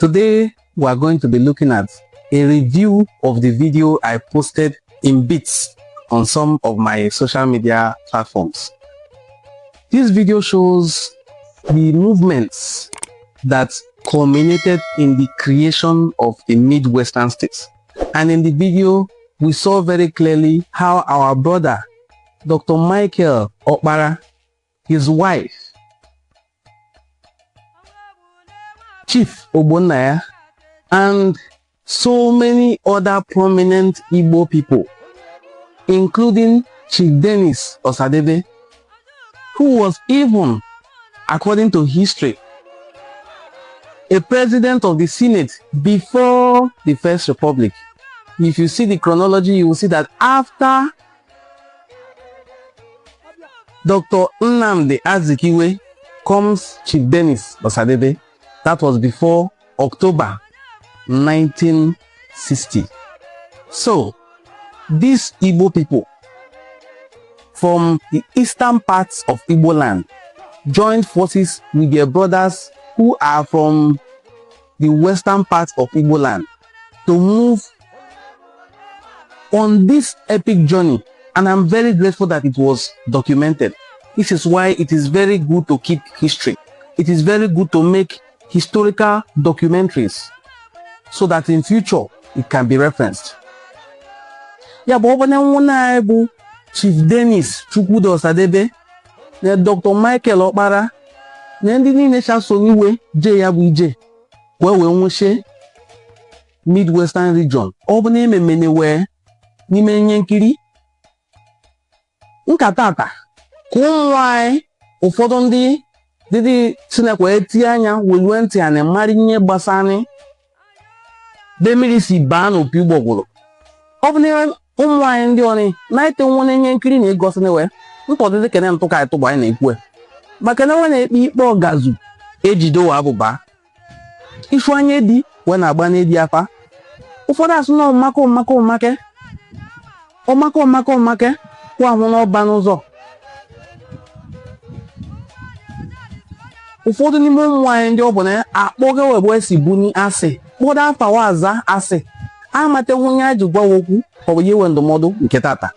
Today, we are going to be looking at a review of the video I posted in bits on some of my social media platforms. This video shows the movements that culminated in the creation of the Midwestern states. And in the video, we saw very clearly how our brother, Dr. Michael Okpara, his wife, Chief Ogbonnaya, and so many other prominent Igbo people, including Chief Denis Osadebay, who was even, according to history, a president of the Senate before the First Republic. If you see the chronology, you will see that after Dr. Nnamdi Azikiwe comes Chief Denis Osadebay. That was before October 1960. So, these Igbo people from the eastern parts of Igbo land joined forces with their brothers who are from the western parts of Igbo land to move on this epic journey, and I'm very grateful that it was documented. This is why it is very good to keep history. It is very good to make historical documentaries so that in future it can be referenced. Yeah, but when Chief Denis Osadebay, Dr. Michael Okpara, Midwestern region, nkatata kumwai ụfọdụ ndị didi sinekwa eti anya welu ntị ana mari nye gbasani demiri si baa n'opi ụgbọgwụrụ ọbụna ụmụanyị ndị ọnị na-ete nwone nye nkiri na egosi newe ntọdịdị kene ntụka ịtụgba anyị na-ekwu maka na nwe na-ekpe ikpe ọgazu ejido wa abụba ifu anya di we na-agba n'edi afa ụfọdụ asụ na ọmake kwa ahụ n'ọba n'ụzọ ụfọdụ n'ime ụmụnwaanyị ndị ọ bụ na akpọga webe esi buni asị kpọda afa waza asị amate nwunye ajụ gwa okwu ọ bụ yewe ndụmọdụ nke tata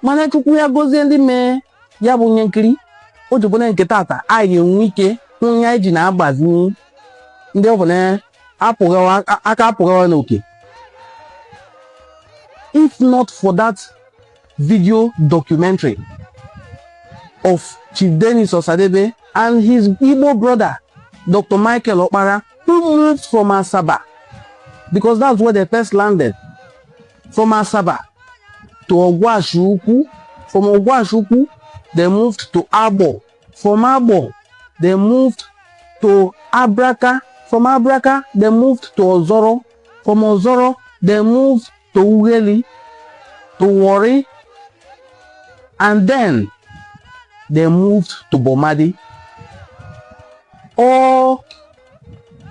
mana Chukwu ya gozie ndị mee ya bụ nye nkiri o ji bụna nke tata anyị enwe ike nwunye anyị ji na-agbazi ndị ọ bụ na aka apụgawa n'oke. If not for that video documentary of Chief Denis Osadebay and his Igbo brother, Dr. Michael Okpara, who moved from Asaba, because that's where they first landed, from Asaba to Ogwashuku. From Ogwashuku, they moved to Abo. From Abo, they moved to Abraka. From Abraka, they moved to Ozoro. From Ozoro, they moved to Ugeli, to Warri, and then they moved to Bomadi, all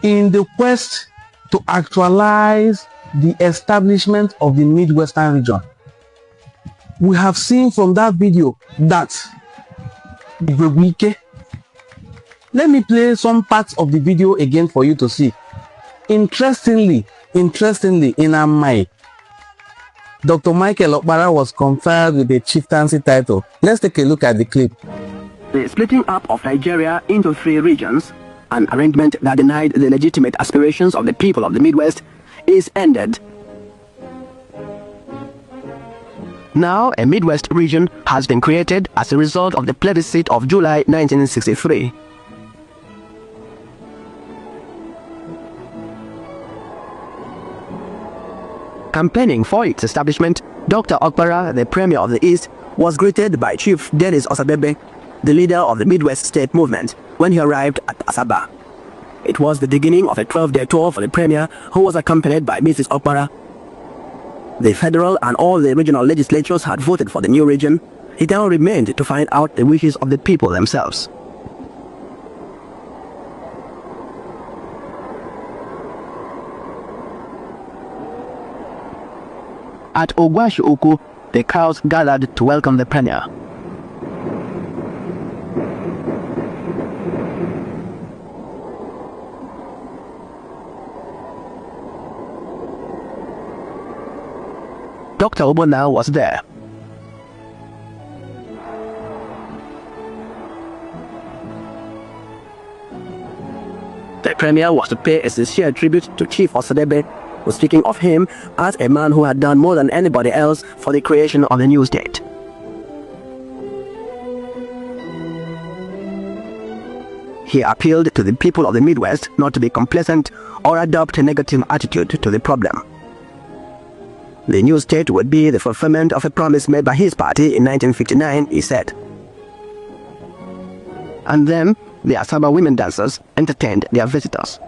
in the quest to actualize the establishment of the Midwestern region. We have seen from that video that let me play some parts of the video again for you to see. Interestingly, in Amai, Dr. Michael Okpara was conferred with the chieftaincy title. Let's take a look at the clip. The splitting up of Nigeria into 3 regions, an arrangement that denied the legitimate aspirations of the people of the Midwest, is ended. Now, a Midwest region has been created as a result of the plebiscite of July 1963. Campaigning for its establishment, Dr. Okpara, the Premier of the East, was greeted by Chief Denis Osadebay, the leader of the Midwest State movement, when he arrived at Asaba. It was the beginning of a 12-day tour for the Premier, who was accompanied by Mrs. Okpara. The federal and all the regional legislatures had voted for the new region. It now remained to find out the wishes of the people themselves. At Ogwashuku, the crowds gathered to welcome the Premier. Dr. Obona was there. The premier was to pay a sincere tribute to Chief Osadebay, who speaking of him as a man who had done more than anybody else for the creation of the new state. He appealed to the people of the Midwest not to be complacent or adopt a negative attitude to the problem. The new state would be the fulfillment of a promise made by his party in 1959, he said. And then, the Asaba women dancers entertained their visitors.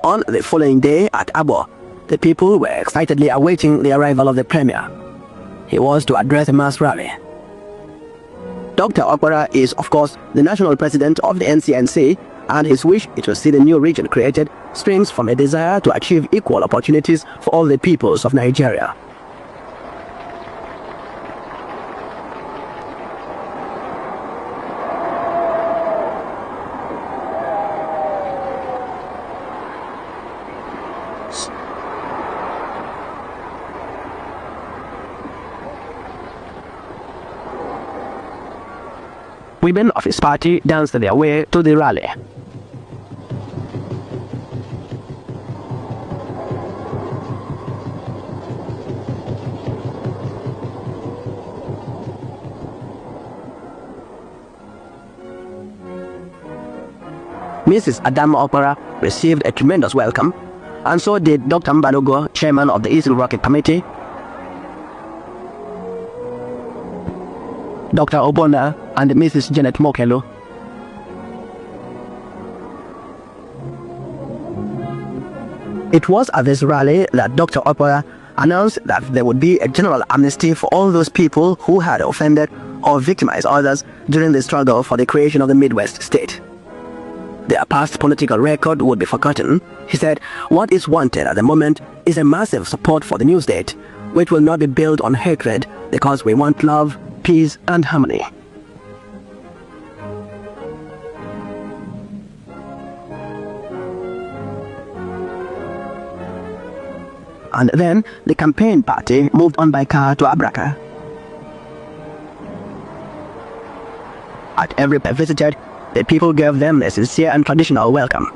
On the following day at Abo, the people were excitedly awaiting the arrival of the premier. He was to address a mass rally. Dr. Okpara is, of course, the national president of the NCNC, and his wish to see the new region created springs from a desire to achieve equal opportunities for all the peoples of Nigeria. Women of his party danced their way to the rally. Mrs. Adam Okpara received a tremendous welcome, and so did Dr. Mbalogo, chairman of the Eastern Rocket Committee, Dr. Obona, and Mrs. Janet Mokelo. It was at this rally that Dr. Okpara announced that there would be a general amnesty for all those people who had offended or victimized others during the struggle for the creation of the Midwest State. Their past political record would be forgotten. He said, what is wanted at the moment is a massive support for the new state, which will not be built on hatred, because we want love, peace, and harmony. And then the campaign party moved on by car to Abraka. At every place visited, the people gave them a sincere and traditional welcome.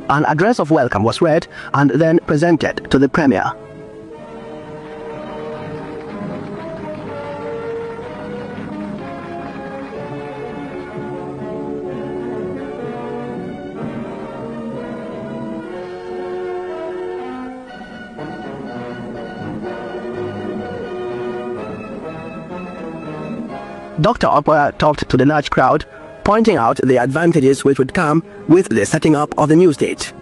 An address of welcome was read and then presented to the premier. Dr. Okpara talked to the large crowd, pointing out the advantages which would come with the setting up of the new state.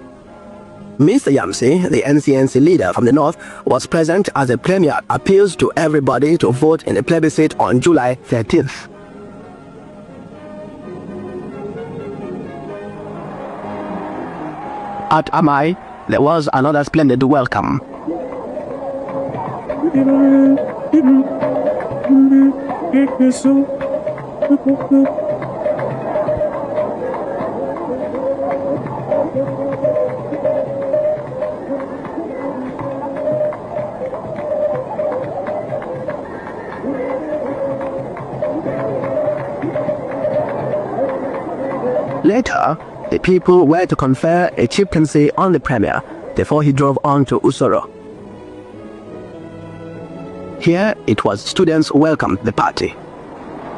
Mr. Yamsi, the NCNC leader from the north, was present as the premier appeals to everybody to vote in the plebiscite on July 13th. At Amai, there was another splendid welcome. Later, the people were to confer a chieftaincy on the premier before he drove on to Usoro. Here, it was students who welcomed the party.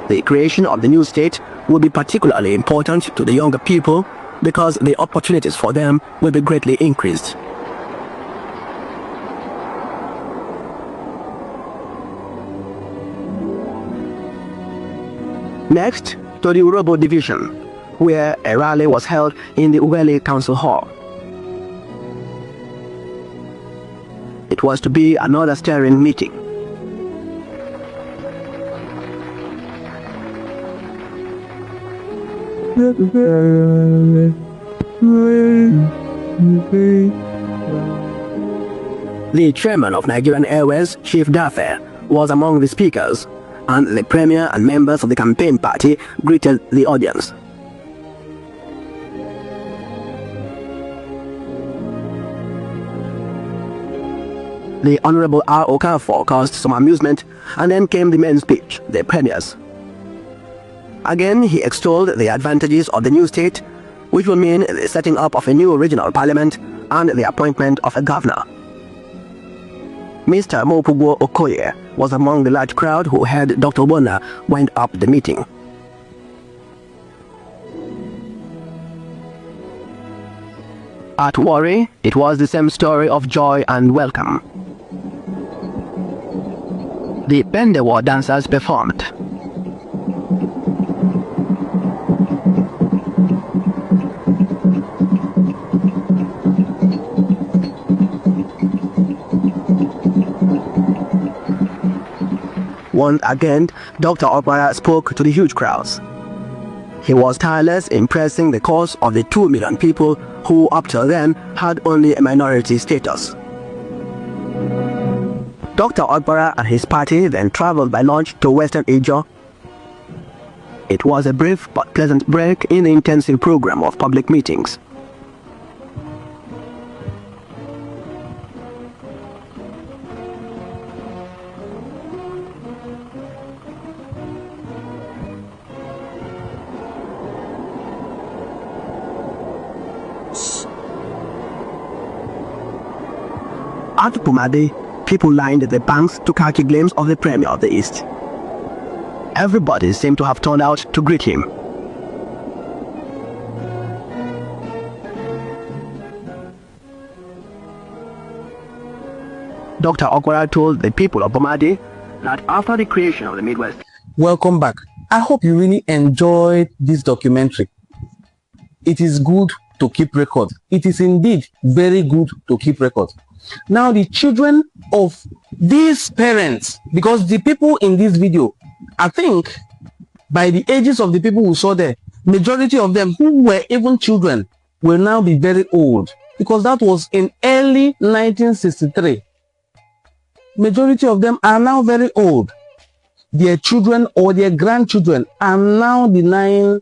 The creation of the new state will be particularly important to the younger people because the opportunities for them will be greatly increased. Next, to the Urobo division, where a rally was held in the Uwele Council Hall. It was to be another steering meeting. The chairman of Nigerian Airways, Chief Dafe, was among the speakers, and the premier and members of the campaign party greeted the audience. The Honorable R. Okafor caused some amusement, and then came the main speech, the premier's. Again, he extolled the advantages of the new state, which will mean the setting up of a new regional parliament and the appointment of a governor. Mr. Mopugo Okoye was among the large crowd who heard Dr. Bona wind up the meeting. At Warri, it was the same story of joy and welcome. The Pendewo dancers performed. Once again, Dr. Okpara spoke to the huge crowds. He was tireless in pressing the cause of the 2 million people who up till then had only a minority status. Dr. Okpara and his party then traveled by launch to Western Igbo. It was a brief but pleasant break in the intensive program of public meetings. At Pumade, people lined the banks to catch a glimpse of the Premier of the East. Everybody seemed to have turned out to greet him. Dr. Okpara told the people of Pumade that after the creation of the Midwest... Welcome back. I hope you really enjoyed this documentary. It is good to keep record. It is indeed very good to keep record. Now the children of these parents, because the people in this video, I think by the ages of the people who saw there, majority of them who were even children will now be very old, because that was in early 1963. Majority of them are now very old. Their children or their grandchildren are now denying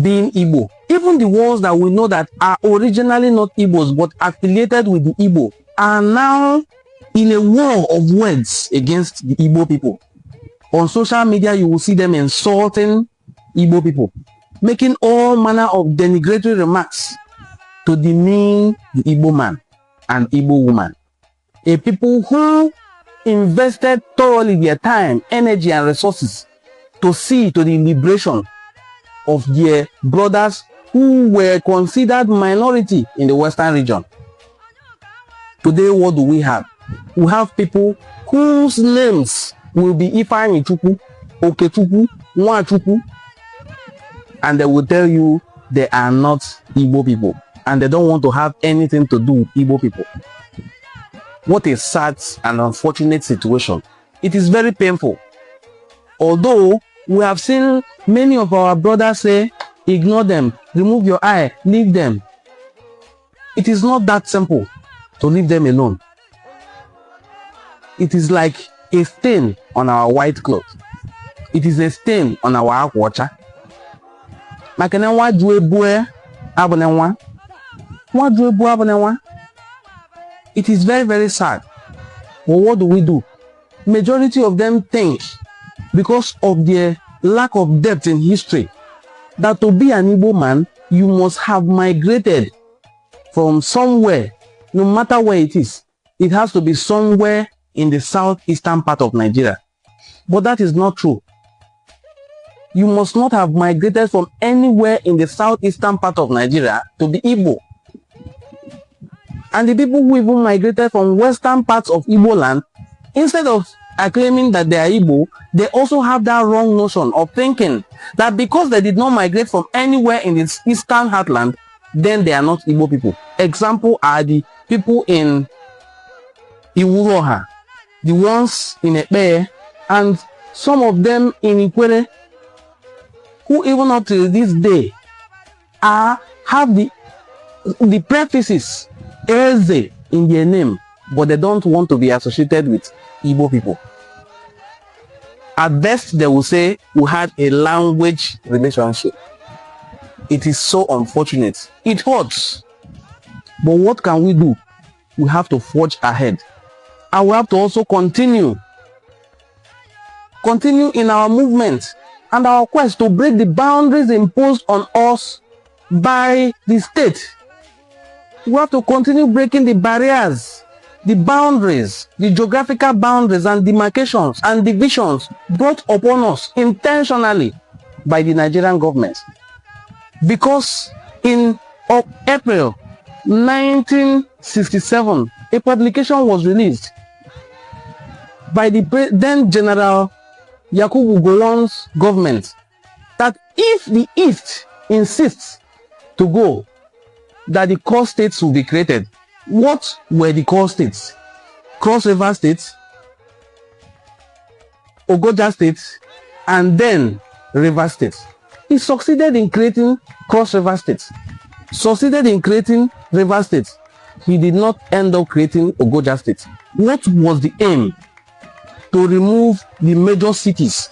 being Igbo. Even the ones that we know that are originally not Igbos but affiliated with the Igbo are now in a war of words against the Igbo people. On social media, you will see them insulting Igbo people, making all manner of denigratory remarks to demean the Igbo man and Igbo woman. A people who invested thoroughly their time, energy, and resources to see to the liberation of their brothers who were considered minority in the Western region. Today, what do we have? We have people whose names will be Ifeanyi Chukwu, Okechukwu, Nwachukwu, and they will tell you they are not Igbo people, and they don't want to have anything to do with Igbo people. What a sad and unfortunate situation. It is very painful. Although we have seen many of our brothers say, ignore them, remove your eye, leave them. It is not that simple to leave them alone. It is like a stain on our white cloth. It is a stain on our aquacha. It is very, very sad. But what do? Majority of them think, because of their lack of depth in history, that to be an Igbo man, you must have migrated from somewhere, no matter where it is. It has to be somewhere in the southeastern part of Nigeria. But that is not true. You must not have migrated from anywhere in the southeastern part of Nigeria to be Igbo. And the people who even migrated from western parts of Igbo land, instead of are claiming that they are Igbo, they also have that wrong notion of thinking that because they did not migrate from anywhere in its eastern heartland, then they are not Igbo people. Example are the people in Iwuroha, the ones in Ekpe, and some of them in Ikwere, who even up to this day have the prefixes Eze in their name, but they don't want to be associated with Igbo people. At best, they will say we had a language relationship. It is so unfortunate. It hurts. But what can we do? We have to forge ahead. And we have to also continue in our movement and our quest to break the boundaries imposed on us by the state. We have to continue breaking the barriers, the boundaries, the geographical boundaries and demarcations and divisions brought upon us intentionally by the Nigerian government. Because in April 1967, a publication was released by the then General Yakubu Gowon's government that if the East insists to go, that the core states will be created. What were the core states? Cross River State, Ogoja State, and then River State. He succeeded in creating Cross River State, succeeded in creating River State. He did not end up creating Ogoja State. What was the aim? To remove the major cities,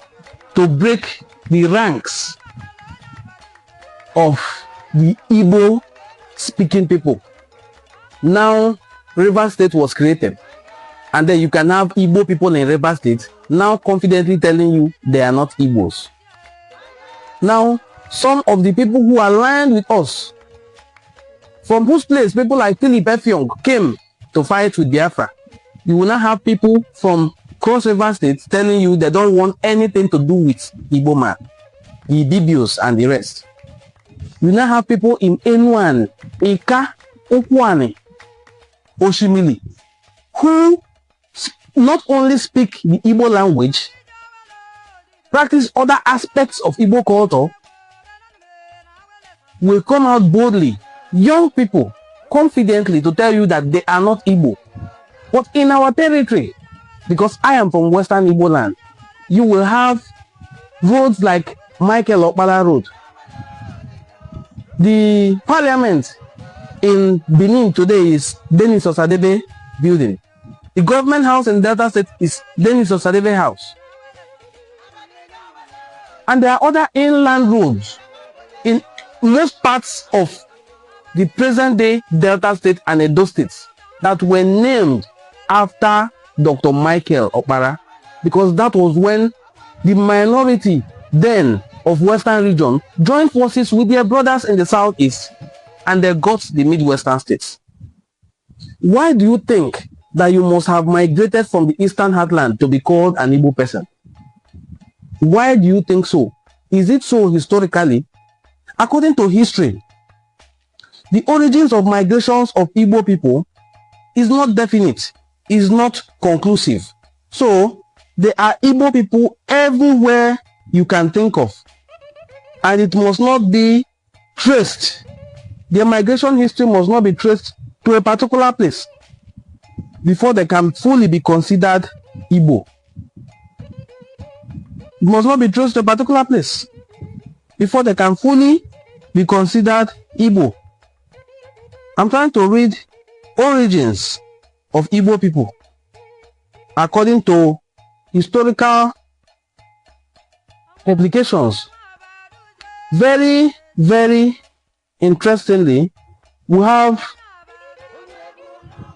to break the ranks of the Igbo speaking people. Now River State was created, and then you can have Igbo people in River State now confidently telling you they are not Igbos. Now some of the people who aligned with us, from whose place people like Philip Effiong came to fight with Biafra, you will now have people from Cross River State telling you they don't want anything to do with Igbo man, the Ibibios and the rest. You now have people in Enuan, Ika, Okwane, Oshimili, who not only speak the Igbo language, practice other aspects of Igbo culture, will come out boldly, young people, confidently to tell you that they are not Igbo. But in our territory, because I am from Western Igbo land, you will have roads like Michael Okpara Road. The parliament in Benin today is Denis Osadebay building. The government house in Delta State is Denis Osadebay House. And there are other inland roads in most parts of the present day Delta State and Edo States that were named after Dr. Michael Okpara, because that was when the minority then of Western region joined forces with their brothers in the Southeast and they got the Midwestern states. Why do you think that you must have migrated from the Eastern Heartland to be called an Igbo person? Why do you think so? Is it so historically? According to history, the origins of migrations of Igbo people is not definite, is not conclusive. So there are Igbo people everywhere you can think of, and it must not be traced. Their migration history must not be traced to a particular place before they can fully be considered Igbo. It must not be traced to a particular place before they can fully be considered Igbo. I'm trying to read origins of Igbo people according to historical publications. Very, very interestingly, we have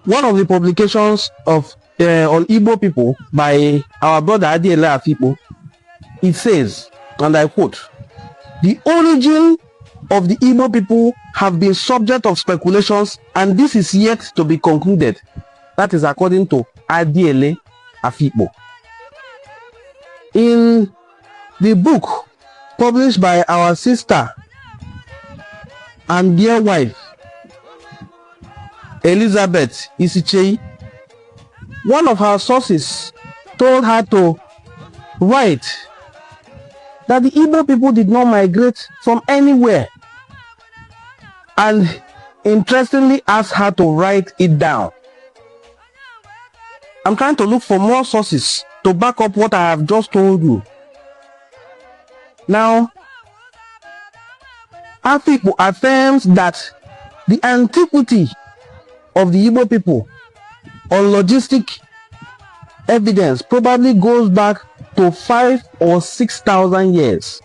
one of the publications of on Igbo people by our brother Adiele Afipo. It says, and I quote, "The origin of the Igbo people have been subject of speculations, and this is yet to be concluded." That is according to Adiele Afipo. In the book published by our sister and dear wife Elizabeth Isichei, one of her sources told her to write that the Igbo people did not migrate from anywhere, and interestingly asked her to write it down. I'm trying to look for more sources to back up what I have just told you. Now, Afikpo affirms that the antiquity of the Igbo people on logistic evidence probably goes back to 5,000 or 6,000 years.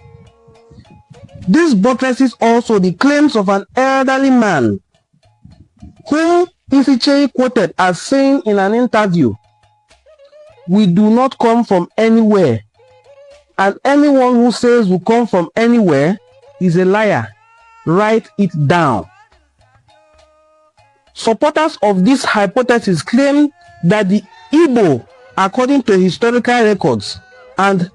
This buttresses also the claims of an elderly man whom Isichei quoted as saying in an interview, "We do not come from anywhere, and anyone who says we come from anywhere is a liar. Write it down." Supporters of this hypothesis claim that the Igbo, according to historical records and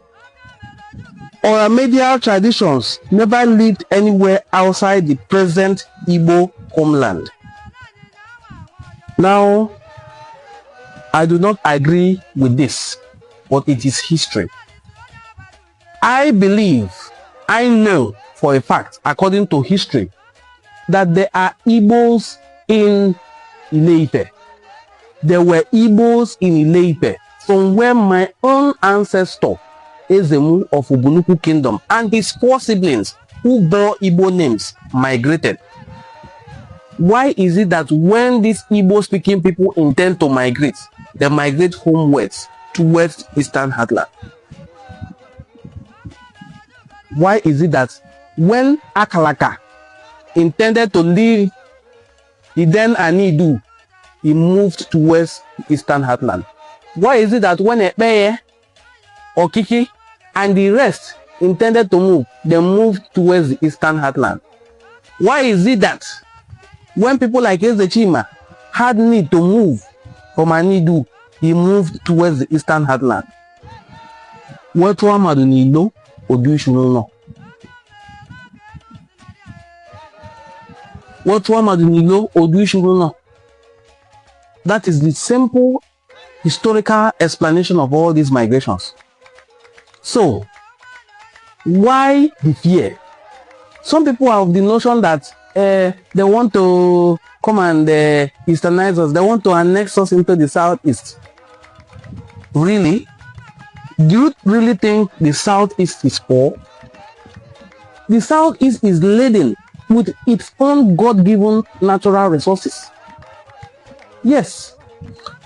oral medial traditions, never lived anywhere outside the present Igbo homeland. Now, I do not agree with this, but it is history. I know for a fact, according to history, that there are Igbos in Ile-Ife. There were Igbos in Ile-Ife, from where my own ancestor, Ezemu of Ubunuku Kingdom, and his 4 siblings who bore Igbo names migrated. Why is it that when these Igbo-speaking people intend to migrate, they migrate homewards towards Eastern Heartland? Why is it that when Akalaka intended to leave the then Anidu, he moved towards Eastern Heartland? Why is it that when Ekpeye, Okiki, and the rest intended to move, they moved towards the Eastern Heartland? Why is it that when people like Ezechima had need to move from Anidu, he moved towards the Eastern Heartland? What Madunilo or do you know? What Madunilo or do you know? That is the simple historical explanation of all these migrations. So, why the fear? Some people have the notion that they want to come and easternize us. They want to annex us into the southeast. Really? Do you really think the southeast is poor? The southeast is laden with its own God-given natural resources. Yes.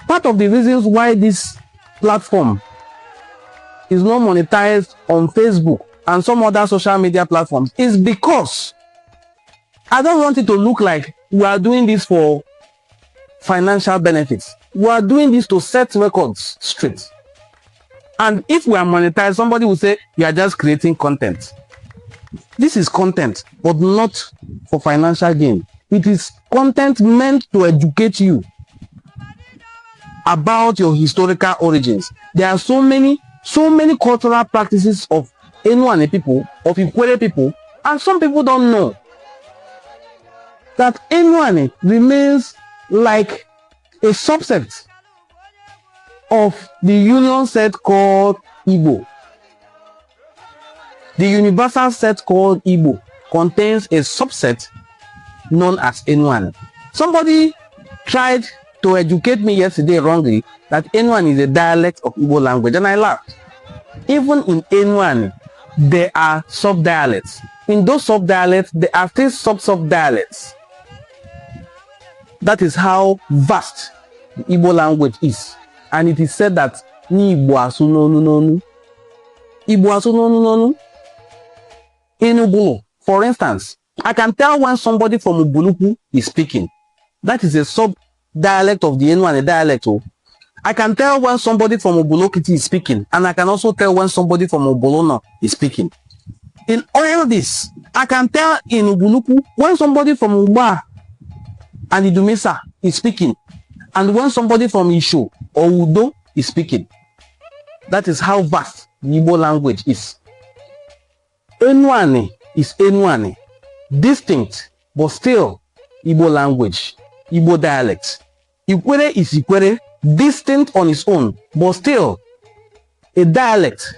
Part of the reasons why this platform is not monetized on Facebook and some other social media platforms is because I don't want it to look like we are doing this for financial benefits. We are doing this to set records straight. And if we are monetized, somebody will say, you are just creating content. This is content, but not for financial gain. It is content meant to educate you about your historical origins. There are so many cultural practices of Enuane people, of Ikwere people, and some people don't know that Enuane remains like a subset of the union set called Igbo. The universal set called Igbo contains a subset known as Enuane. Somebody tried to educate me yesterday wrongly that Enuane is a dialect of Igbo language, and I laughed. Even in Enuane, there are sub-dialects. In those sub-dialects, there are still sub-dialects. That is how vast the Igbo language is. And it is said that Ni Igbo asu nonu nonu. Igbo asu nonu nonu. In Ubulu, for instance, I can tell when somebody from Ubuluku is speaking. That is a sub-dialect of the Enuane dialect. I can tell when somebody from Ubulokiti is speaking, and I can also tell when somebody from Ubulona is speaking. In all this, I can tell in Ubuluku when somebody from Uba and Idumesa is speaking, and when somebody from Isho or Udo is speaking. That is how vast the Igbo language is. Enuane is Enuane, distinct but still Igbo language, Igbo dialect. Ikwere is Ikwere, distinct on its own but still a dialect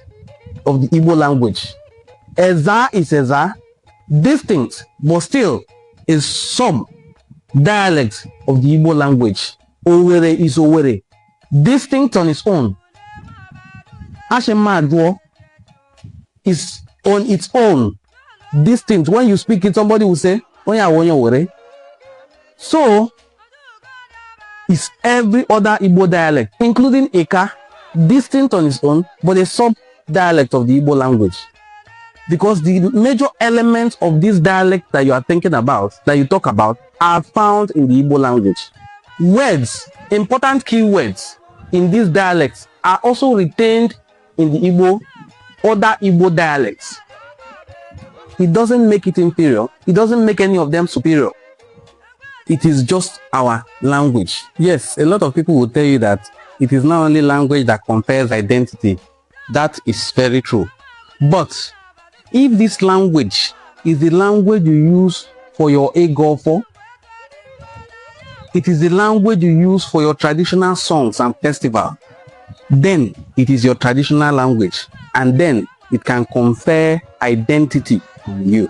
of the Igbo language. Eza is Eza, distinct, but still is some dialect of the Igbo language. Owere is Owere, distinct on its own. Ashemadwo is on its own, distinct. When you speak it, somebody will say, Onya Wonya Owere. So, is every other Igbo dialect, including Eka, distinct on its own, but a sub-dialect of the Igbo language. Because the major elements of this dialect that you are thinking about, that you talk about, are found in the Igbo language. Words, important key words in these dialects are also retained in the Igbo, other Igbo dialects. It doesn't make it inferior. It doesn't make any of them superior. It is just our language. Yes, a lot of people will tell you that it is not only language that confers identity. That is very true. But if this language is the language you use for your Egofo, it is the language you use for your traditional songs and festival, then it is your traditional language, and then it can confer identity on you.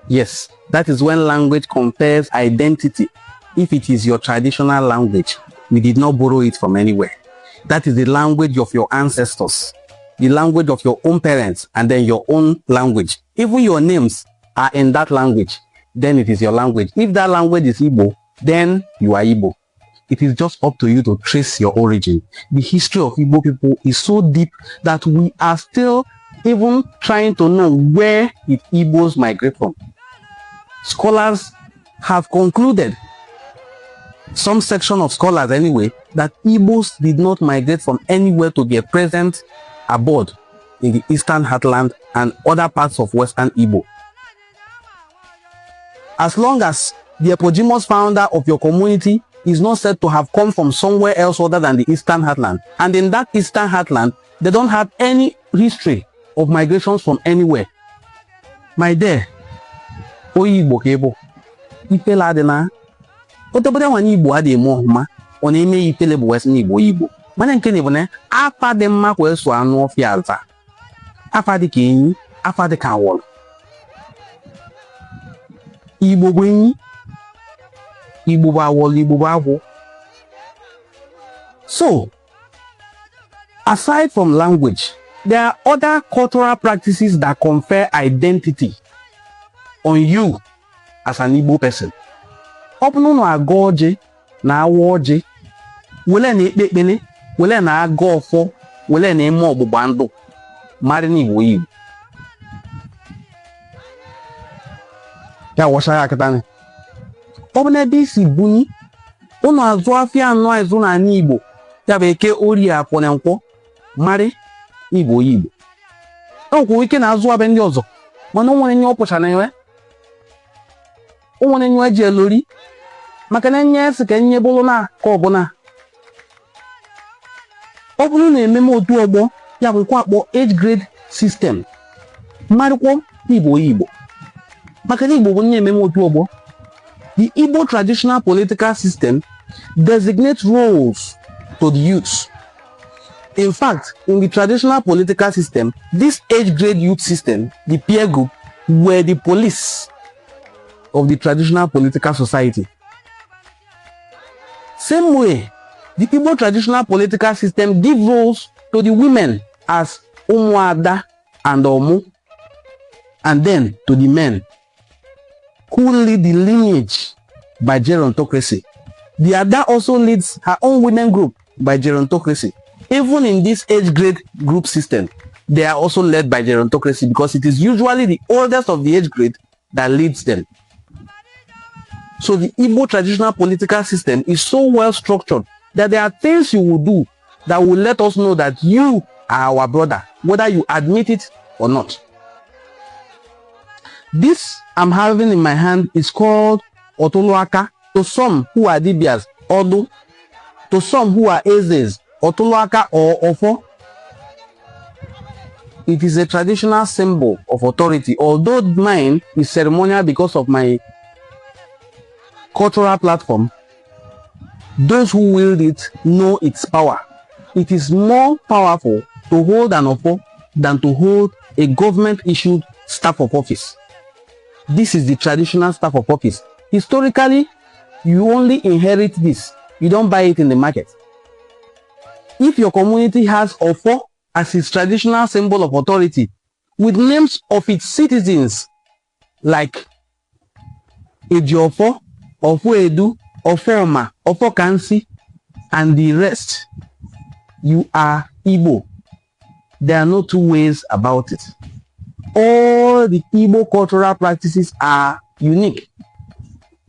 Yes, that is when language confers identity. If it is your traditional language, we did not borrow it from anywhere. That is the language of your ancestors, the language of your own parents, and then your own language. Even your names are in that language, then it is your language. If that language is Igbo, then you are Igbo. It is just up to you to trace your origin. The history of Igbo people is so deep that we are still even trying to know where did Igbos migrate from. Scholars have concluded, some section of scholars anyway, that Igbos did not migrate from anywhere to their present abode in the Eastern Heartland and other parts of Western Igbo. As long as the eponymous founder of your community is not said to have come from somewhere else other than the Eastern Heartland, and in that Eastern Heartland, they don't have any history of migrations from anywhere. My dear, Igbo kebo, Ipele adina, otobode wani Igbo adi mo ma, oneme Ipele bo Western Igbo. Mana nke ne bone, afa de mma kwa so anu ofia alta. Afa de kenyi, afa de kan wol. Igbo gwenyi, Igbo ba wol, Igbo ba wo. So, aside from language, there are other cultural practices that confer identity on you as an Igbo person. Opunu no agoje na awoje, wele na ekpekpene, wele na agofo, wele na eme ogbugba ndụ, mari na Igbo Igbo. Ya washa ya kitani. Obune bisi buni, unu azu afia anu aizu na ani Igbo, ya beke ori apone nkwo, mari Igbo Igbo. Onko wike na azu abe ndị ọzọ, mana onwere nye ọpụcha na enwe. Onwere nye eji elori, maka na nye esi ka nye bụrụ na ka ọbụna. Ọ bụrụ na ememe otu ọgbọ, ya bụ kwa akpọ age grade system. Mmarịkwọ Igbo Igbo. Maka na Igbo bụ nye ememe otu ọgbọ. The Igbo traditional political system designates roles to the youths. In fact, in the traditional political system, this age grade youth system, the peer group, were the police of the traditional political society. Same way, the Igbo traditional political system gives roles to the women as Umuada and Omu, and then to the men who lead the lineage by gerontocracy. The Ada also leads her own women group by gerontocracy. Even in this age grade group system, they are also led by gerontocracy because it is usually the oldest of the age grade that leads them. So the Igbo traditional political system is so well structured that there are things you will do that will let us know that you are our brother, whether you admit it or not. This I'm having in my hand is called Otoloaka. To some who are Dibias, Odu. To some who are Ezes, Otoloaka or Ofo. It is a traditional symbol of authority, although mine is ceremonial because of my cultural platform. Those who wield it know its power. It is more powerful to hold an offer than to hold a government-issued staff of office. This is the traditional staff of office. Historically, you only inherit this. You don't buy it in the market. If your community has offer as its traditional symbol of authority, with names of its citizens like Ejiofo, Ofuedu, Oferma, Ofokansi, and the rest, you are Igbo. There are no two ways about it. All the Igbo cultural practices are unique.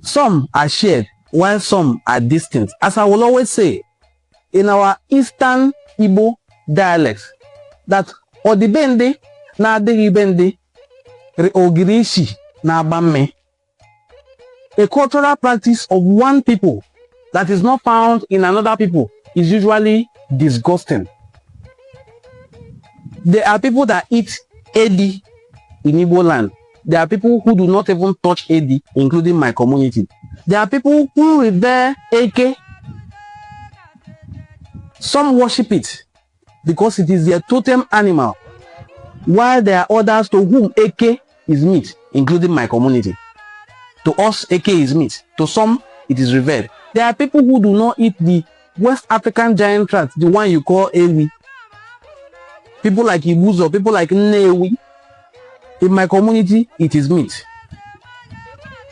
Some are shared, while some are distinct. As I will always say, in our Eastern Igbo dialects, that Odibende na Adiribende, Ogirishi na Abamme. A cultural practice of one people that is not found in another people is usually disgusting. There are people that eat edi in Igbo land. There are people who do not even touch edi, including my community. There are people who revere eke. Some worship it because it is their totem animal, while there are others to whom eke is meat, including my community. To us, eke is meat. To some, it is revered. There are people who do not eat the West African giant rat, the one you call ewi. People like Ibuzo, people like Nnewi. In my community, it is meat.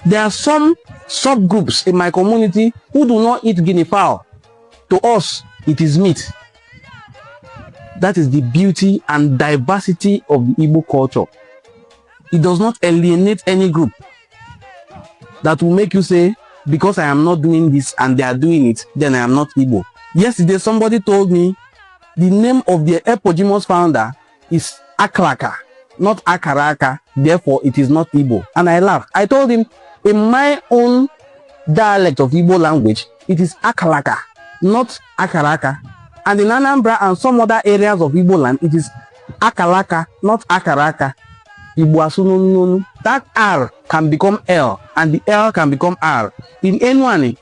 There are some subgroups in my community who do not eat guinea fowl. To us, it is meat. That is the beauty and diversity of the Igbo culture. It does not alienate any group that will make you say, because I am not doing this and they are doing it, then I am not Igbo. Yesterday, somebody told me the name of the eponymous founder is Aklaka, not Akaraka, therefore it is not Igbo. And I laughed. I told him, in my own dialect of Igbo language, it is Akalaka, not Akaraka. And in Anambra and some other areas of Igbo land, it is Akalaka, not Akaraka. Igbo asununu. That R can become L, and the L can become R. In N1,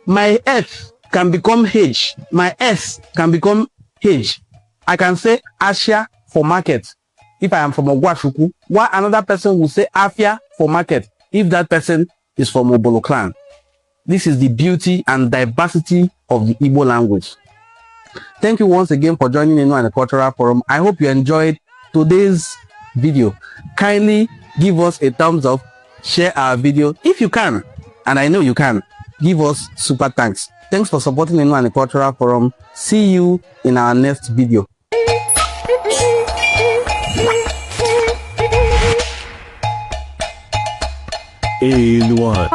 my F can become H, my S can become H. I can say Asia for market if I am from Ogwashuku, while another person will say Afia for market if that person is from Obolo clan. This is the beauty and diversity of the Igbo language. Thank you once again for joining Nnamdi and the Cultural Forum. I hope you enjoyed today's video. Kindly give us a thumbs up, share our video if you can, and I know you can. Give us super thanks. Thanks for supporting Nnamdi and the Cultural Forum. See you in our next video. A1